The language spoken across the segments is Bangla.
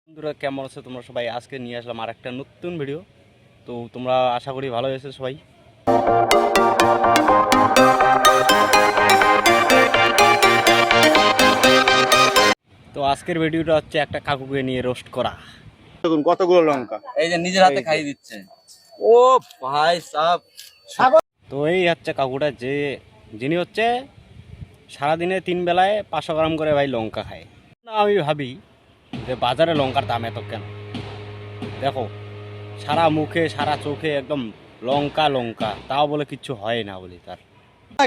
বন্ধুরা কেমন আছো তোমরা সবাই? আজকে নিয়ে আসলাম আর একটা নতুন ভিডিও। তো তোমরা আশা করি ভালো আছো সবাই। তো আজকের ভিডিওটা হচ্ছে একটা কাকুকে নিয়ে রোস্ট করা। দেখুন কতগুলো লঙ্কা এই যে নিজের হাতে খাইয়ে দিচ্ছে। ও ভাই সাহেব, তো এই হচ্ছে কাকুটা যিনি হচ্ছে সারাদিনে 3 বেলায় 500 গ্রাম করে ভাই লঙ্কা খায়। না আমি ভাবি যে বাজারে লঙ্কার দাম এত কেন? দেখো সারা মুখে সারা চোখে একদম লঙ্কা লঙ্কা, তাও বলে কিচ্ছু হয় না বলি তার।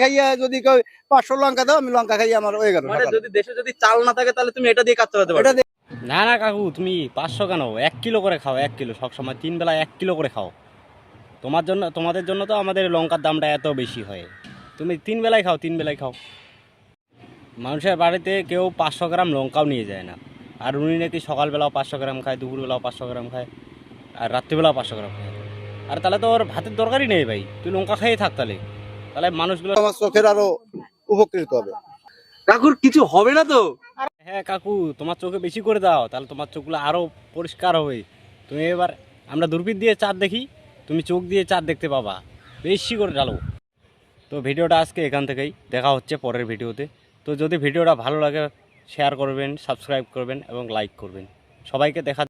খাইয়া যদি কেউ 500 লঙ্কা দাও, আমি লঙ্কা খাইয়া আমার হয়ে গেল। মানে যদি দেশে যদি চাল না থাকে তাহলে তুমি এটা দিয়ে কাজ চালাতে এটা পারবে। না না কাকু, তুমি 500 কেন, 1 কিলো করে খাও। 1 কিলো সবসময় 3 বেলা 1 কিলো করে খাও। তোমাদের জন্য তো আমাদের লঙ্কার দামটা এত বেশি হয়। তুমি 3 বেলায় খাও, 3 বেলায় খাও। মানুষের বাড়িতে কেউ 500 গ্রাম লঙ্কাও নিয়ে যায় না। আর উনি নাকি সকালবেলাও 500 গ্রাম খায়, দুপুরবেলাও 500 গ্রাম খায়, আর রাত্রিবেলাও 500 গ্রাম খায়। আর তাহলে তো ওর ভাতের দরকারই নেই ভাই, তুই লঙ্কা খেয়ে থাক। তাহলে তাহলে মানুষগুলো আমার চোখের আরো উপকৃত হবে। কাকুর কিছু হবে না তো? হ্যাঁ কাকু, তোমার চোখে বেশি করে দাও, তাহলে তোমার চোখগুলো আরও পরিষ্কার হবে। তুমি এবার আমরা দূরবীন দিয়ে চাঁদ দেখি, তুমি চোখ দিয়ে চাঁদ দেখতে পাবা। বেশি করে ঢালো। তো ভিডিওটা আজকে এখান থেকেই, দেখা হচ্ছে পরের ভিডিওতে। তো যদি ভিডিওটা ভালো লাগে শেয়ার করবেন, সাবস্ক্রাইব করবেন এবং লাইক করবেন। সবাইকে দেখা